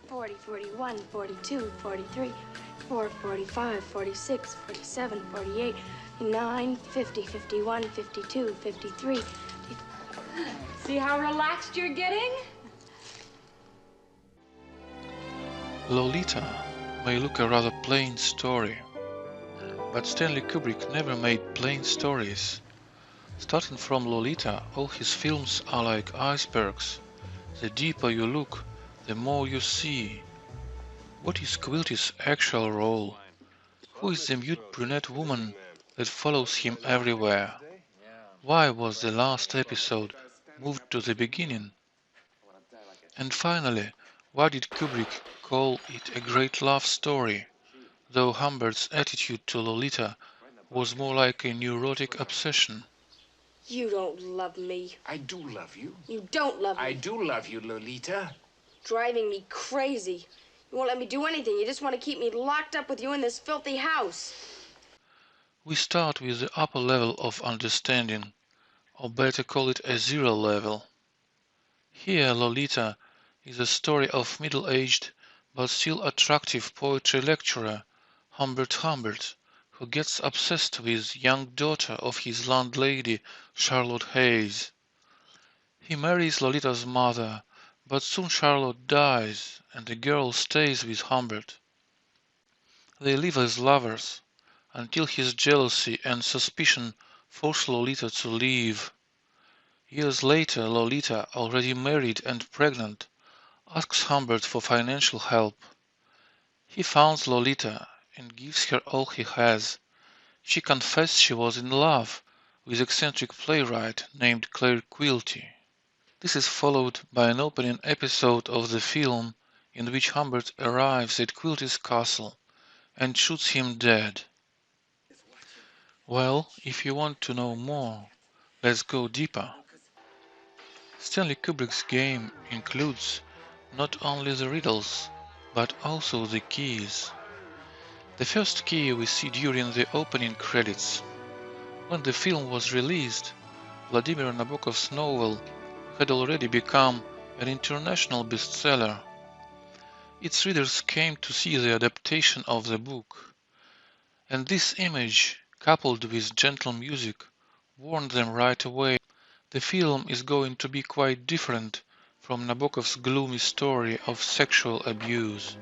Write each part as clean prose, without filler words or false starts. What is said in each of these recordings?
40, 41, 42, 43, 44, 45, 46, 47, 48, 49, 50, 51, 52, 53. See how relaxed you're getting? Lolita may look a rather plain story, but Stanley Kubrick never made plain stories. Starting from Lolita, all his films are like icebergs. The deeper you look, the more you see. What is Quilty's actual role? Who is the mute brunette woman that follows him everywhere? Why was the last episode moved to the beginning? And finally, why did Kubrick call it a great love story, though Humbert's attitude to Lolita was more like a neurotic obsession? You don't love me. I do love you. You don't love me. I do love you, Lolita. Driving me crazy. You won't let me do anything. You just want to keep me locked up with you in this filthy house. We start with the upper level of understanding, or better call it a zero level. Here Lolita is a story of middle-aged but still attractive poetry lecturer Humbert, who gets obsessed with young daughter of his landlady Charlotte Hayes. He marries Lolita's mother, but soon Charlotte dies and the girl stays with Humbert. They live as lovers until his jealousy and suspicion force Lolita to leave. Years later, Lolita, already married and pregnant, asks Humbert for financial help. He founds Lolita and gives her all he has. She confessed she was in love with eccentric playwright named Claire Quilty. This is followed by an opening episode of the film in which Humbert arrives at Quilty's castle and shoots him dead. Well, if you want to know more, let's go deeper. Stanley Kubrick's game includes not only the riddles, but also the keys. The first key we see during the opening credits. When the film was released, Vladimir Nabokov's novel had already become an international bestseller. Its readers came to see the adaptation of the book, and this image, coupled with gentle music, warned them right away the film is going to be quite different from Nabokov's gloomy story of sexual abuse.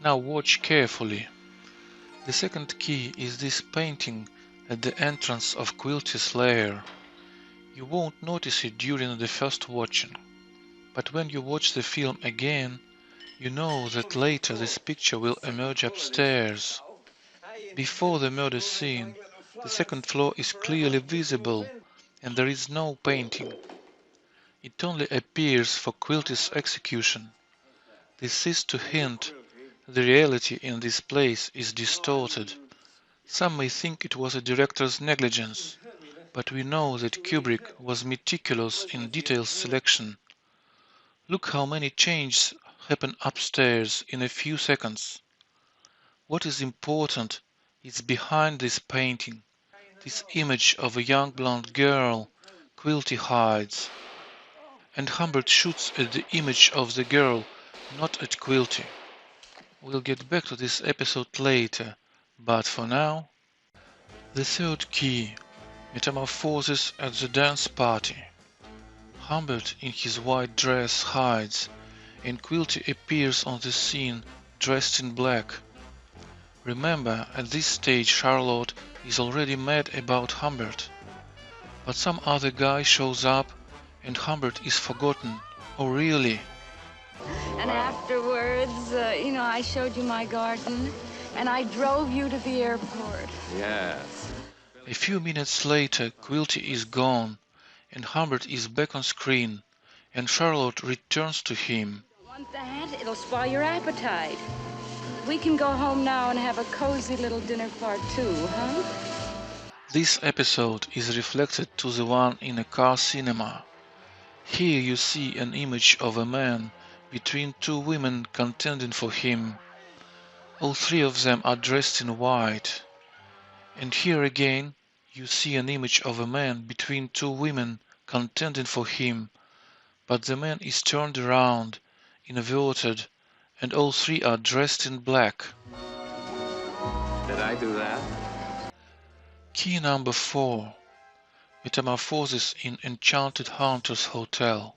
Now watch carefully. The second key is this painting at the entrance of Quilty's lair. You won't notice it during the first watching, but when you watch the film again, you know that later this picture will emerge upstairs. Before the murder scene, the second floor is clearly visible and there is no painting. It only appears for Quilty's execution. This is to hint the reality in this place is distorted. Some may think it was a director's negligence, but we know that Kubrick was meticulous in detail selection. Look how many changes happen upstairs in a few seconds. What is important is behind this painting, this image of a young blonde girl Quilty hides. And Humbert shoots at the image of the girl, not at Quilty. We'll get back to this episode later, but for now, the third key, metamorphosis at the dance party. Humbert in his white dress hides, and Quilty appears on the scene dressed in black. Remember, at this stage Charlotte is already mad about Humbert. But some other guy shows up and Humbert is forgotten. Oh really? And afterwards, I showed you my garden, and I drove you to the airport. Yes. A few minutes later, Quilty is gone, and Humbert is back on screen, and Charlotte returns to him. Want that? It'll spoil your appetite. We can go home now and have a cozy little dinner part too, huh? This episode is reflected to the one in a car cinema. Here you see an image of a man between two women contending for him. All three of them are dressed in white. And here again, You see an image of a man between two women contending for him, but the man is turned around, inverted, and all three are dressed in black. Did I do that? Key number 4. Metamorphosis in Enchanted Hunter's Hotel.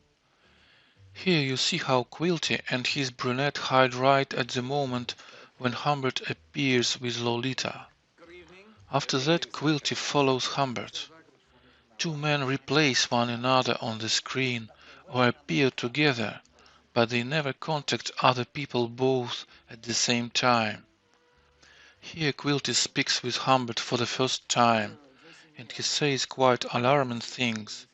Here you see how Quilty and his brunette hide right at the moment when Humbert appears with Lolita. After that, Quilty follows Humbert. Two men replace one another on the screen or appear together, but they never contact other people both at the same time. Here Quilty speaks with Humbert for the first time, and he says quite alarming things,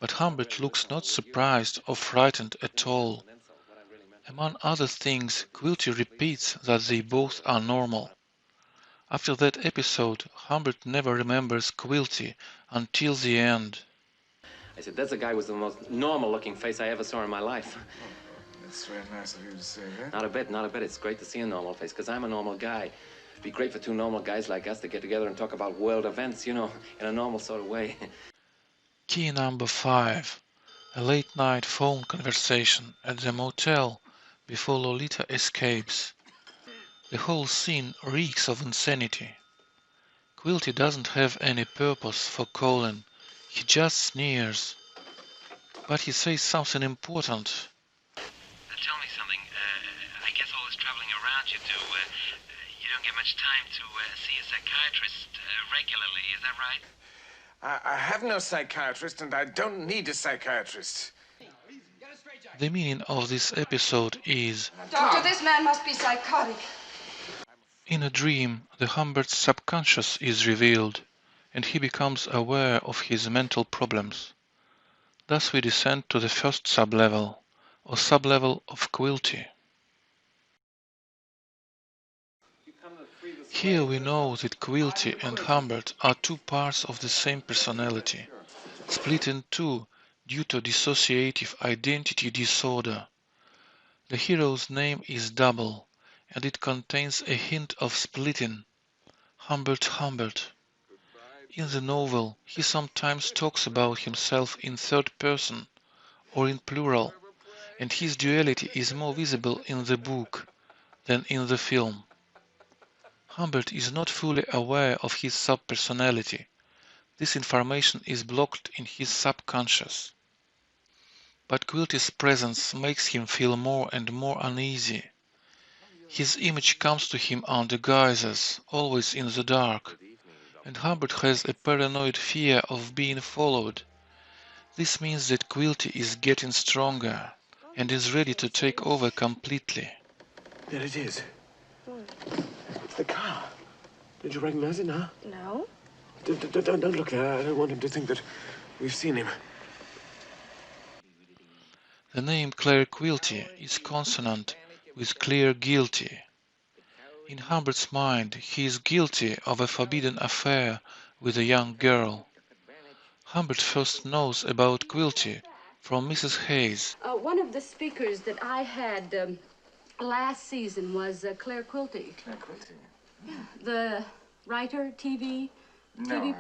but Humbert looks not surprised or frightened at all. Among other things, Quilty repeats that they both are normal. After that episode, Humbert never remembers Quilty until the end. I said, that's the guy with the most normal-looking face I ever saw in my life. That's very nice of you to say that. Not a bit, not a bit. It's great to see a normal face, because I'm a normal guy. It'd be great for two normal guys like us to get together and talk about world events, you know, in a normal sort of way. Key number 5. A late-night phone conversation at the motel before Lolita escapes. The whole scene reeks of insanity. Quilty doesn't have any purpose for calling, he just sneers. But he says something important. Tell me something. I guess all this traveling around you do, you don't get much time to see a psychiatrist regularly, is that right? I have no psychiatrist, and I don't need a psychiatrist. The meaning of this episode is: Doctor, this man must be psychotic. in a dream, the Humbert's subconscious is revealed, and he becomes aware of his mental problems. Thus we descend to the first sublevel, or sublevel of Quilty. Here we know that Quilty and Humbert are two parts of the same personality, split in two due to dissociative identity disorder. The hero's name is double, and it contains a hint of splitting. Humbert. In the novel, he sometimes talks about himself in third person, or in plural, and his duality is more visible in the book than in the film. Humbert is not fully aware of his subpersonality. This information is blocked in his subconscious. But Quilty's presence makes him feel more and more uneasy. His image comes to him under guises, always in the dark, and Humbert has a paranoid fear of being followed. This means that Quilty is getting stronger and is ready to take over completely. There it is. It's the car. Did you recognize it now? No. Don't look there. I don't want him to think that we've seen him. The name Claire Quilty is consonant with Claire Guilty. In Humbert's mind, he is guilty of a forbidden affair with a young girl. Humbert first knows about Quilty from Mrs. Hayes. One of the speakers that I had last season was Claire Quilty. Claire Quilty? The writer, TV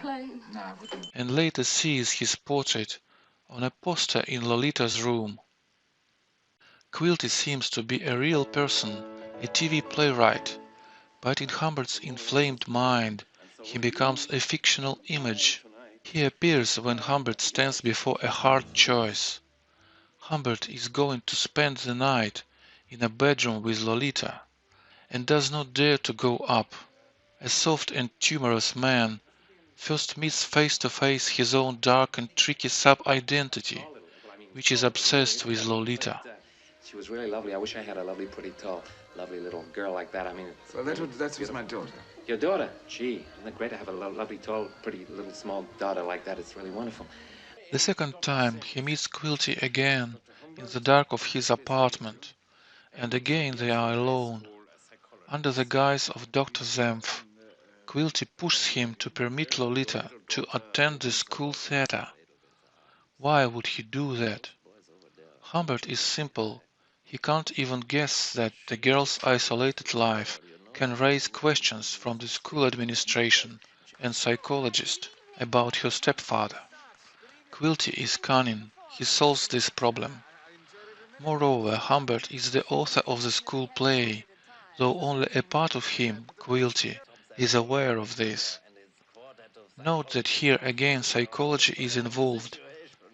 play. No, I wouldn't. And later sees his portrait on a poster in Lolita's room. Quilty seems to be a real person, a TV playwright, but in Humbert's inflamed mind, he becomes a fictional image. He appears when Humbert stands before a hard choice. Humbert is going to spend the night in a bedroom with Lolita, and does not dare to go up. A soft and timorous man first meets face to face his own dark and tricky sub-identity, which is obsessed with Lolita. She was really lovely. I wish I had a lovely, pretty, tall, lovely little girl like that. I mean, Well, that was my daughter. your daughter. Gee, isn't it great to have a lovely, tall, pretty, little, small daughter like that? It's really wonderful. The second time he meets Quilty again in the dark of his apartment, and again they are alone. Under the guise of Dr. Zemf, Quilty pushes him to permit Lolita to attend the school theater. Why would he do that? Humbert is simple. He can't even guess that the girl's isolated life can raise questions from the school administration and psychologist. about her stepfather. Quilty is cunning, he solves this problem. Moreover, Humbert is the author of the school play, though only a part of him, Quilty, is aware of this. Note that here again psychology is involved,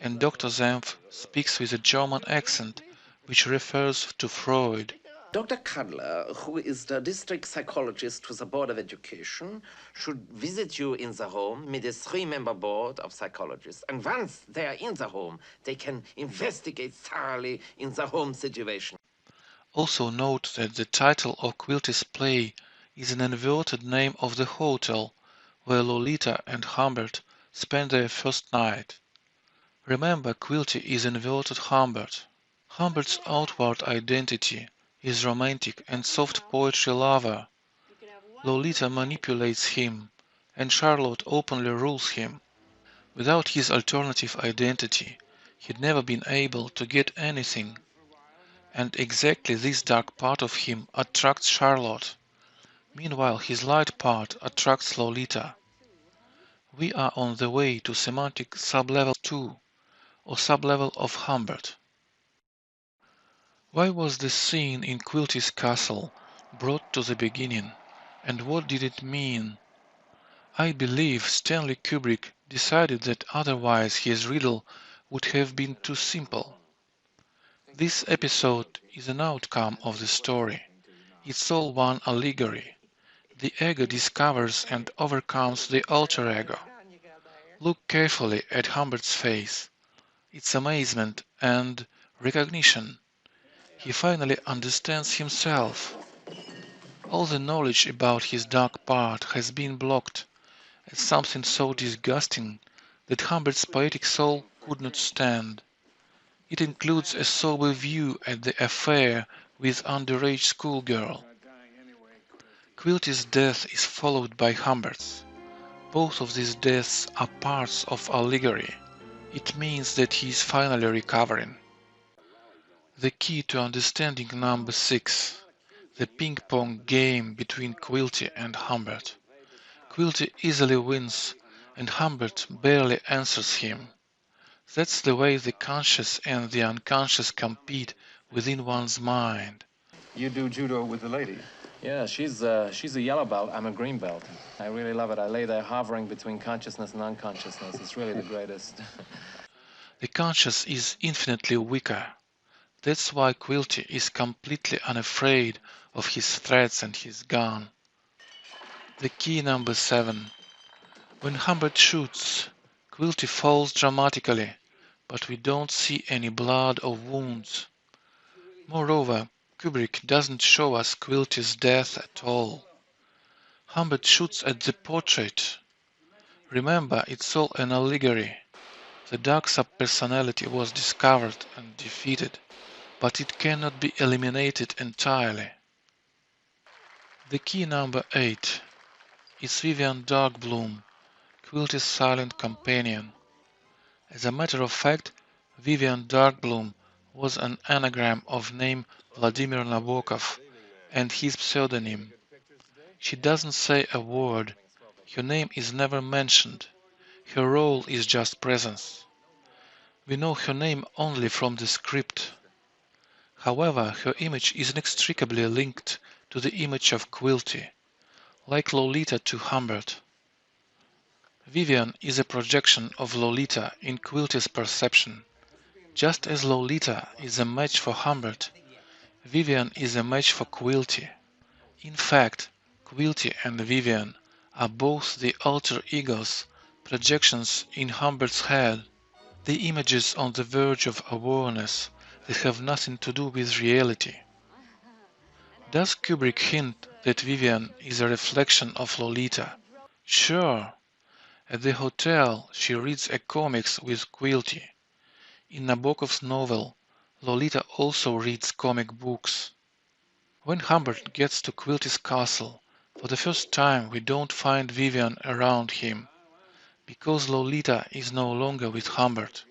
and Dr. Senf speaks with a German accent, which refers to Freud. Dr. Cudler, who is the district psychologist to the Board of Education, should visit you in the home with a 3-member board of psychologists. And once they are in the home, they can investigate thoroughly in the home situation. Also note that the title of Quilty's play is an inverted name of the hotel where Lolita and Humbert spend their first night. Remember, Quilty is inverted Humbert. Humbert's outward identity is romantic and soft poetry lover. Lolita manipulates him, and Charlotte openly rules him. Without his alternative identity, he'd never been able to get anything. And exactly this dark part of him attracts Charlotte. Meanwhile, his light part attracts Lolita. We are on the way to semantic sublevel 2, or sublevel of Humbert. Why was the scene in Quilty's castle brought to the beginning, and what did it mean? I believe Stэнly Kubrik decided that otherwise his riddle would have been too simple. This episode is an outcome of the story. It's all one allegory. The ego discovers and overcomes the alter ego. Look carefully at Humbert's face. It's amazement and recognition. He finally understands himself. All the knowledge about his dark part has been blocked as something so disgusting that Humbert's poetic soul could not stand. It includes a sober view at the affair with underage schoolgirl. Quilty's death is followed by Humbert's. Both of these deaths are parts of allegory. It means that he is finally recovering. The key to understanding number 6, the ping-pong game between Quilty and Humbert. Quilty easily wins, and Humbert barely answers him. That's the way the conscious and the unconscious compete within one's mind. You do judo with the lady? Yeah, she's a yellow belt, I'm a green belt. I really love it. I lay there hovering between consciousness and unconsciousness. It's really the greatest. The conscious is infinitely weaker. That's why Quilty is completely unafraid of his threats and his gun. The key number 7. When Humbert shoots, Quilty falls dramatically, but we don't see any blood or wounds. Moreover, Kubrick doesn't show us Quilty's death at all. Humbert shoots at the portrait. Remember, it's all an allegory. The dark subpersonality was discovered and defeated, but it cannot be eliminated entirely. The key number 8 is Vivian Darkbloom, Quilty's silent companion. As a matter of fact, Vivian Darkbloom was an anagram of name Vladimir Nabokov and his pseudonym. She doesn't say a word, her name is never mentioned, her role is just presence. We know her name only from the script. However, her image is inextricably linked to the image of Quilty, like Lolita to Humbert. Vivian is a projection of Lolita in Quilty's perception. Just as Lolita is a match for Humbert, Vivian is a match for Quilty. In fact, Quilty and Vivian are both the alter egos, projections in Humbert's head, the images on the verge of awareness that have nothing to do with reality. Does Kubrick hint that Vivian is a reflection of Lolita? Sure. At the hotel, she reads a comics with Quilty. In Nabokov's novel, Lolita also reads comic books. When Humbert gets to Quilty's castle, for the first time we don't find Vivian around him, because Lolita is no longer with Humbert.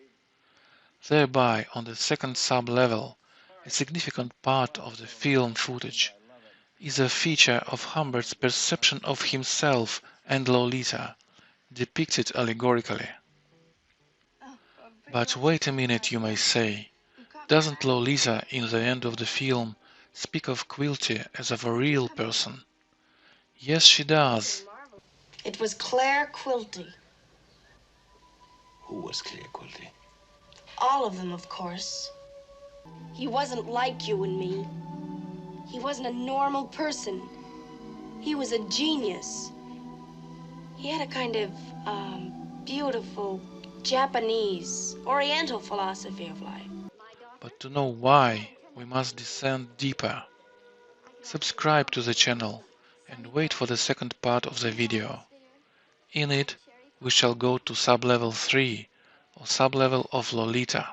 Thereby, on the second sub-level, a significant part of the film footage is a feature of Humbert's perception of himself and Lolita, depicted allegorically. But wait a minute, you may say. Doesn't Lolita, in the end of the film, speak of Quilty as of a real person? Yes, she does. It was Claire Quilty. Who was Claire Quilty? All of them, of course. He wasn't like you and me. He wasn't a normal person. He was a genius. He had a kind of, beautiful Japanese, Oriental philosophy of life. But to know why, we must descend deeper. Subscribe to the channel and wait for the second part of the video. In it, we shall go to sub-level 3, or sub-level of Lolita.